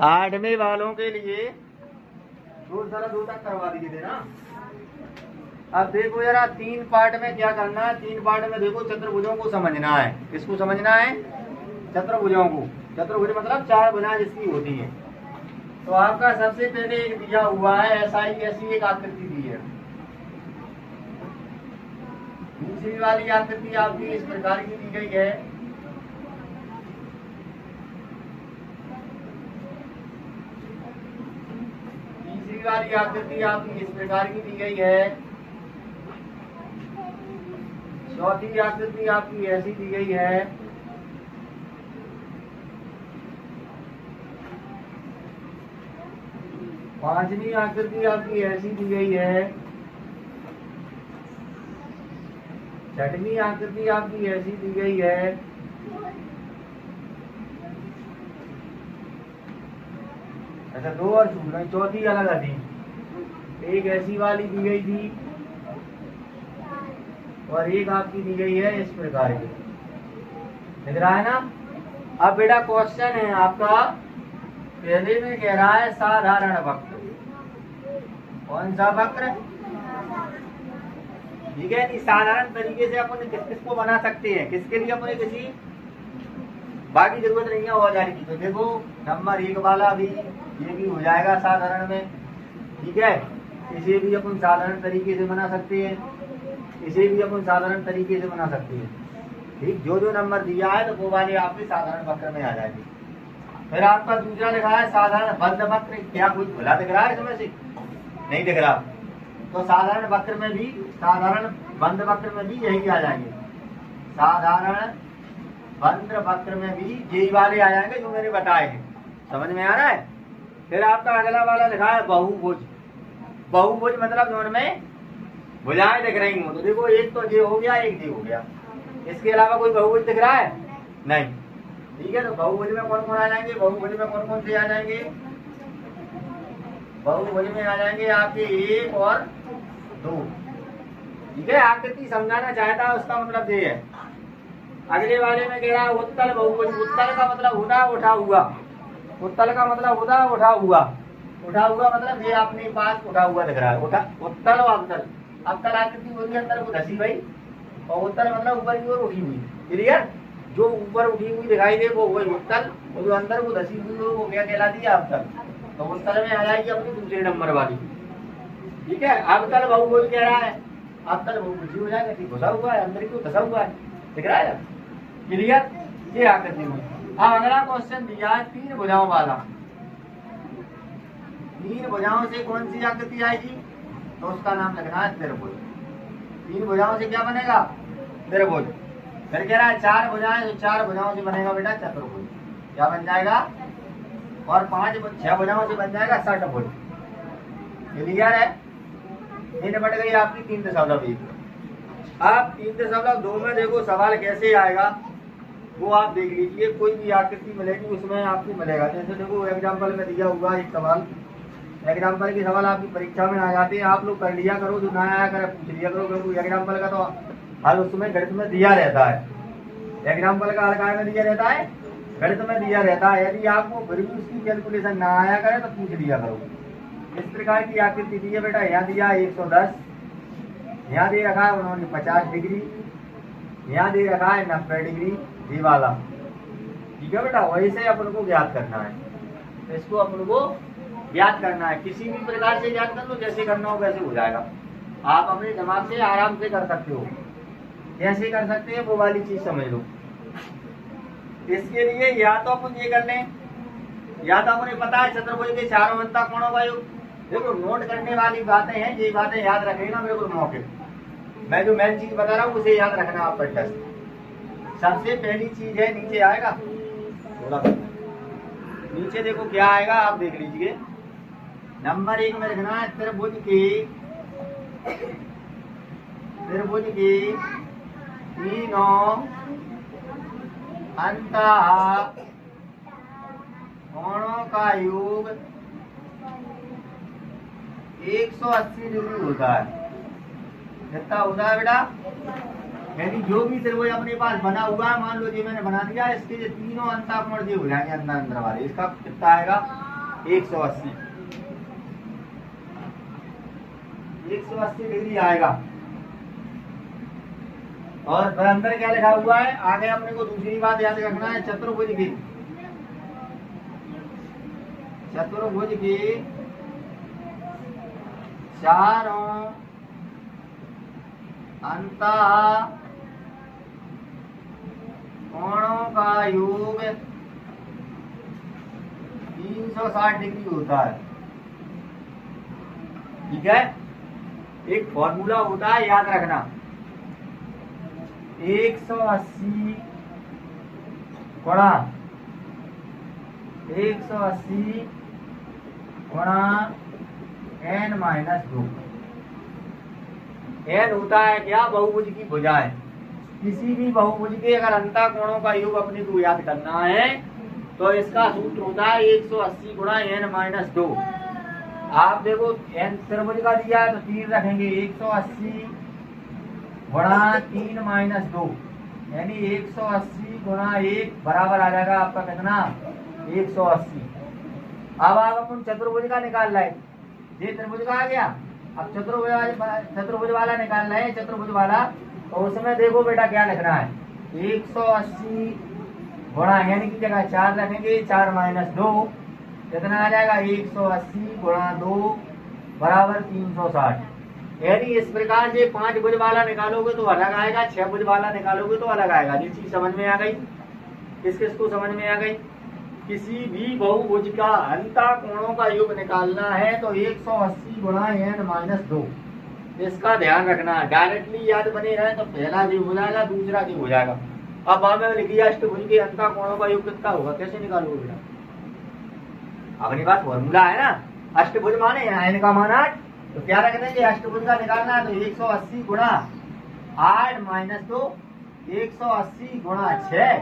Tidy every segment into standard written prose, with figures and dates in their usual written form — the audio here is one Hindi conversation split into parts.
8वें वालों के लिए दो जरा दो तक करवा दीजिए ना। अब देखो जरा 3 पार्ट में क्या करना है। 3 पार्ट में देखो चतुर्भुजों को समझना है। किसको समझना है? चतुर्भुजों को। चतुर्भुज मतलब 4 भुजाएं जिसकी होती हैं। तो आपका सबसे पहले एक दिया हुआ है ऐसी एक आकृति दी है। दूसरी वाली आकृति आपकी इस प्रकार की दी गई है। तीसरी वाली आकृति आपकी इस प्रकार की दी गई है। चौथी आकृति आपकी ऐसी दी गई है। पांचवी आकृति आपकी ऐसी दी गई है। छठवीं आकृति आपकी ऐसी दी गई है। अच्छा 2 और छूट गई, चौथी अलग थी। एक ऐसी वाली दी गई थी और एक आपकी दी गई है इस प्रकार की। दिख रहा है ना। अब बेटा क्वेश्चन है आपका, पहले में कह रहा है साधारण वक्र। कौन सा वक्र? ठीक है कि साधारण तरीके से अपन किसको बना सकते हैं, किसके लिए अपने किसी बाकी जरूरत नहीं है औजार की। तो देखो नंबर 1 वाला भी ये भी हो जाएगा साधारण में। ठीक है, इसे भी अपन साधारण तरीके से बना सकते हैं, इसे भी अपन साधारण तरीके से बना सकते हैं। ठीक, जो जो नंबर दिया है तो वो वाले आपके साधारण वक्र में आ जाएंगे। फिर आपका दूसरा लिखा है साधारण बंद वक्र। क्या कोई खुला दिख रहा है इसमें से? नहीं दिख रहा। तो साधारण वक्र में भी, साधारण बंद वक्र में भी यही आ जाएंगे। साधारण बंद वक्र में भी यही वाले आ जाएंगे जो मैंने बताए हैं। समझ में आ रहा है। फिर आपका अगला वाला लिखा है बहुभुज। बहुभुज मतलब दोनों में भुजाएं दिख रही हो। तो देखो एक तो ये हो गया, एक ये हो गया। इसके अलावा कोई बहुभुज दिख रहा है? नहीं। ठीक है, तो बहुभुज में कौन कौन आ जाएंगे? बहुभुज में कौन कौन से आ जाएंगे? बहुभुज में आ जाएंगे आपके 1 और 2। ठीक है, आकृति समझाना चाहता है उसका मतलब ये है। अगले वाले में कह रहा है उत्तल बहुभुज। उत्तल का मतलब होता है उठा हुआ। उत्तल का मतलब होता है उठा हुआ। उठा हुआ मतलब ये अपने पास उठा हुआ दिख रहा है। उठा उत्तल और अवतल। अवतल आकृति होती है अंदर को धसी भाई, और उत्तल मतलब ऊपर की ओर उठी हुई। क्लियर? जो ऊपर उठी हुई दिखाई दे वो वही उत्तल, और जो अंदर को धसी हुई वो क्या कहलाती है? अवतल। तो उत्तल में आ जाएगी अपनी दूसरे नंबर वाली। ठीक है, अवतल बहुभुज कह रहा है। अवतल बहुभुज हो जाएगा। ठीक, घुसा हुआ है अंदर को, धसा हुआ है। दिख रहा है? क्लियर? ये आकृति हुई। अब अगला क्वेश्चन दिया है 3 भुजाओं वाला। 3 भुजाओं से कौन सी आकृति आएगी? तो उसका नाम लगना है त्रिभुज। 3 भुजाओं से क्या बनेगा? त्रिभुज। फिर कह रहा है 4 भुजाएं, तो 4 भुजाओं से बनेगा बेटा चतुर्भुज। क्या बन जाएगा? और 6 भुजाओं से बन जाएगा षटभुज। क्लियर है? ये निपट गई आपकी 3.1। अब 3.2 में देखो सवाल कैसे आएगा वो आप देख लीजिए। कोई भी आकृति मिलेगी उसमें आपको मिलेगा। जैसे देखो एग्जाम्पल में दिया हुआ एक सवाल, एग्जाम्पल के सवाल आपकी परीक्षा में आ जाते हैं। आप लोग कर लिया करो, जो ना आया करे पूछ लिया करो, क्योंकि एग्जाम्पल का तो हल उसमें गणित में दिया रहता है। एग्जाम्पल का हल काय में दिया रहता है? गणित में दिया रहता है। यदि आपको फिर भी उसकी कैलकुलेशन ना आया करे तो पूछ लिया करो। इस प्रकार की आकृति दी है बेटा। यहाँ दिया 110, यहाँ दे रखा है उन्होंने 50 डिग्री, यहाँ दे रखा है 90 डिग्री। ये वाला ठीक है बेटा। वैसे अपन को ज्ञात करना है, इसको अपन को ज्ञात करना है। किसी भी प्रकार से ज्ञात कर लो, जैसे करना हो वैसे हो जाएगा। आप अपने दिमाग से आराम से कर सकते हो। कैसे कर सकते हैं वो वाली चीज समझ लो। इसके लिए या तो अपन ये कर लें, या तो अपने पता है चतुर्भुज के चारों अंतः कोणों का योग। देखो नोट करने वाली बातें हैं, ये बातें याद रखेगा बिल्कुल मौके। मैं जो मेन चीज बता रहा हूँ उसे याद रखना आप पर। सबसे पहली चीज है, नीचे आएगा थोड़ा, नीचे देखो क्या आएगा आप देख लीजिए। नंबर 1 में लिखना है त्रिभुज के तीनों अंतः कोणों का योग 180 डिग्री होता है। कितना होता है बेटा? यानी जो भी त्रिभुज अपने पास बना हुआ है, मान लो जी मैंने बना दिया, इसके जो तीनों अंतः कोण जो हो जाएंगे अंदर वाले, इसका कितना आएगा? 180 डिग्री आएगा। और फिर अंदर क्या लिखा हुआ है, आगे अपने को दूसरी बात याद रखना है, चतुर्भुज की चारों अंतः कोणों का योग 360 डिग्री होता है। ठीक है, एक फॉर्मूला होता है, याद रखना, 180 गुणा 180 n होता है क्या, बहुभुज की भुजाएं। किसी भी बहुभुज के अगर अंतः कोणों का योग अपने को याद करना है तो इसका सूत्र होता है 180 गुणा n-2। आप देखो n त्रिभुज का दिया है तो 3 रखेंगे, 180 गुणा 3-2 यानी 180 गुणा 1 बराबर आ जाएगा आपका कितना, 180। अब आप अपन चतुर्भुज का निकाल लाए, ये त्रिभुज का आ गया, अब चतुर्भुज वाला निकालना है, चतुर्भुज वाला। तो उसमें देखो बेटा क्या लिखना है, 180 गुणा यानी की जगह 4 रखेंगे, 4-2 कितना आ जाएगा, 180 गुणा 2 बराबर 360। यानी इस प्रकार से 5 भुज वाला निकालोगे तो अलग आएगा, 6 भुज वाला निकालोगे तो अलग आएगा। ये चीज समझ में आ गई, किस किस को समझ में आ गई। किसी भी बहुभुज का अंतः कोणों का योग निकालना है तो 180 गुणा n-2, इसका ध्यान रखना। डायरेक्टली याद बने रहे तो पहला जी हो जाएगा, दूसरा जी हो जाएगा। अब हमें लिखिए अष्टभुज के अंतः कोणों का योग कितना होगा, कैसे निकालोगे बेटा, अपनी बात फॉर्मूला है ना, अष्टभुज माने n का मान 8, तो क्या रख देंगे, अष्टभुज का निकालना है तो 180 गुणा 8-2 180 गुणा 6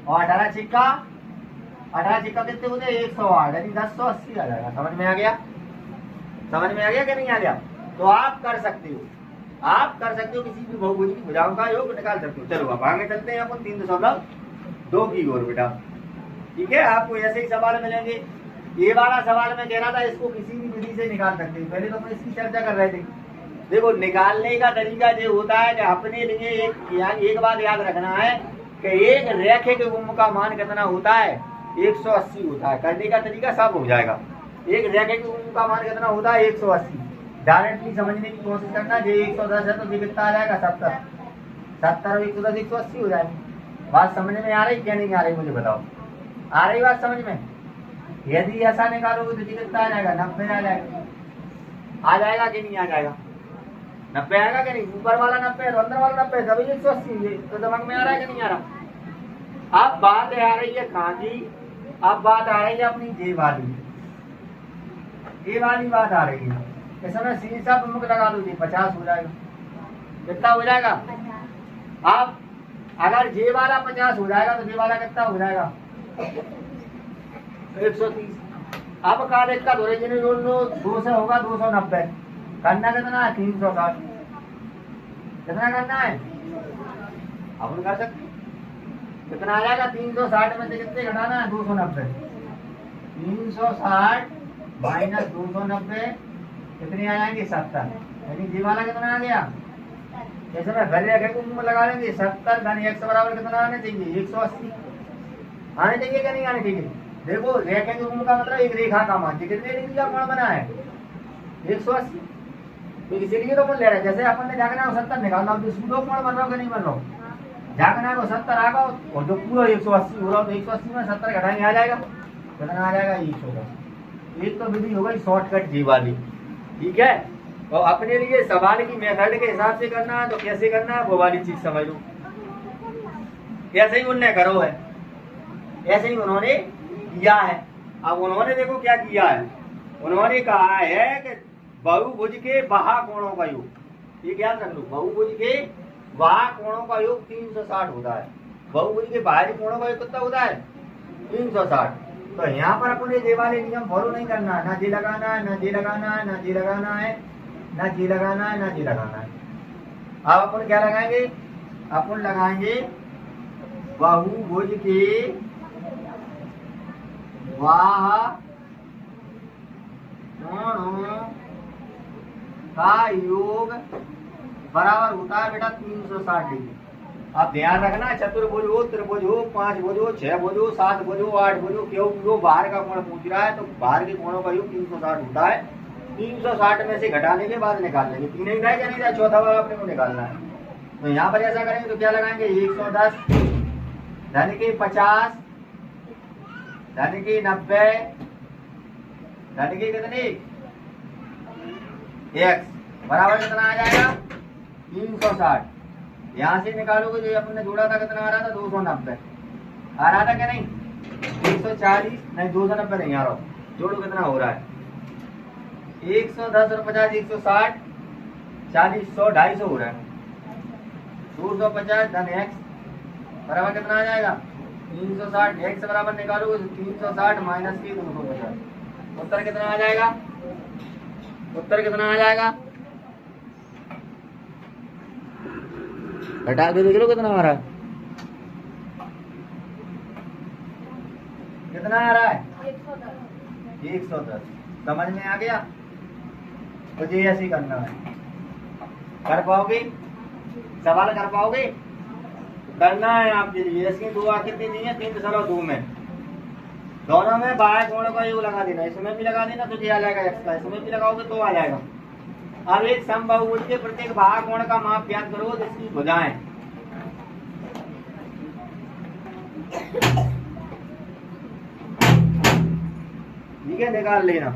और 18 चिक्का कितने होते, 108 यानी 1080 आ जाएगा। समझ में आ गया, समझ में आ गया कि नहीं आ गया। तो आप कर सकते हो किसी भी बहुभुज की भुजाओं का योग निकाल सकते हो। चलो अब आगे चलते हैं अपन 3.2 की ओर बेटा। ठीक है, आपको ऐसे ही सवाल मिलेंगे। ये वाला सवाल मैं कह रहा था, इसको किसी भी विधि से निकाल सकते हैं। पहले तो हम इसकी चर्चा कर रहे थे। देखो निकालने का तरीका ये होता है कि अपने लिए एक बात याद रखना है कि एक रैखिक गुण का मान कितना होता है, 180 होता है। करने का तरीका सब हो जाएगा। एक रैखिक गुण का मान कितना होता है, 180। डायरेक्टली समझने की कोशिश करना, ये 110 है तो ये कितना आ जाएगा, 70 और 110 180 हो जाएगी। बात समझ में आ रही क्या नहीं आ रही, मुझे बताओ, आ रही बात समझ में। यदि ऐसा निकालोगे तो कितना आ जाएगा, 90 आ जाएगा। आ जाएगा कि नहीं आ जाएगा, 90 आएगा कि नहीं। ऊपर वाला 90 तो अंदर वाला 90, सभी 180। तो दिमाग में आ रहा है कि नहीं आ रहा। अब बात आ रही है कहाँ की, अब बात आ रही है अपनी ये वाली बात आ रही है। इसमें शीर्षा प्रमुख लगा दो, 50 हो जाएगा। कितना हो जाएगा। अब अगर जे वाला 50 हो जाएगा तो जे वाला कितना हो जाएगा, 130। अब का देखा दो जोड़ लो, 2 से होगा 290, करना कितना है, 360। कितना करना है, अपन कर सकते। कितना आ जाएगा, 360 में से कितने घटाना है, 290। 360 माइनस 290 कितने आ जाएंगे, 70। यानी जी वाला कितना आ गया, जैसे मैं घर रेखे को लगा लेंगे, 70 धन x बराबर कितना आने चाहिए, 180 आने चाहिए क्या नहीं आने चाहिए। देखो रेखे के गुण का मतलब एक रेखा का मान, कितने डिग्री का कोण बना है, 180। तो इसीलिए तो बोल ले रहे हैं, जैसे अपन ने जागना है 70 निकालना, तो सूदो कोण बन रहा हो कि नहीं बन रहा हो। जागना है तो 70 आएगा और जो पूरा 180 हो रहा हो तो 180 में 70 घटाएंगे, आ जाएगा कितना आ जाएगा, 110। एक तो विधि हो गई शॉर्टकट जी वाली। ठीक है, और अपने लिए सवाल की मेथड के हिसाब से करना है तो कैसे करना है वो वाली चीज समझ लो। ऐसे ही उन्होंने करो है, ऐसे ही उन्होंने किया है। अब उन्होंने देखो क्या किया है, उन्होंने कहा है कि बहुभुज के बाह्य कोणों का योग, ये याद रख लो, बहुभुज के बाह्य कोणों का योग 360 होता है। बहुभुज के बाहरी कोणों का योग कितना होता है, 360। तो यहाँ पर अपने ये वाले नियम फॉलो नहीं करना है, ना जी लगाना है, ना जी लगाना है, ना जी लगाना है, ना जी लगाना है, ना जी लगाना है। अब अपन क्या लगाएंगे, अपन लगाएंगे बहुभुज के बाह्य कोणों का योग बराबर होता है बेटा 360 डिग्री। अब ध्यान रखना, चतुर्भुज हो, त्रिभुज हो, 5 भुज हो, 6 भुज हो, 7 भुज हो, 8 भुज हो, क्योंकि वो बाहर का कोण पूछ रहा है तो बाहर के कोणों का योग 360 होता है। 360 में से घटाने के बाद निकाल लेंगे। 3 ही जाए या नहीं जाए, चौथा वाला अपने को निकालना है। तो यहाँ पर ऐसा करेंगे तो क्या लगाएंगे 110 धन की 50 धन की 90 धन की कितनी x बराबर कितना आ जाएगा 360। यहाँ से निकालोगे जो अपन ने जोड़ा था कितना आ रहा था 290 आ रहा था क्या नहीं 140 नहीं 290 नहीं आ रहा। जोड़ो कितना हो रहा है 110 और 50 160 40 100 250 हो रहा है। 250 धन x बराबर कितना आ जाएगा 360। x बराबर निकालोगे 360 माइनस की 250। उत्तर कितना आ जाएगा, उत्तर कितना आ जाएगा घटा के देख लो कितना आ रहा है, कितना आ रहा है 110। समझ में आ गया। मुझे ऐसे ही करना है। कर पाओगे, सवाल कर पाओगे, करना है आपके लिए। इसकी दो आकृति दी है 3.2 में, दोनों में बाएं कोण का योग लगा देना। इसमें भी लगा देना तो ये आ जाएगा x का, इसमें भी लगाओगे तो आ जाएगा। अब एक समबाहु के प्रत्येक बाह्य कोण का माप ज्ञात करो जिसकी भुजाएं ठीक है निकाल लेना।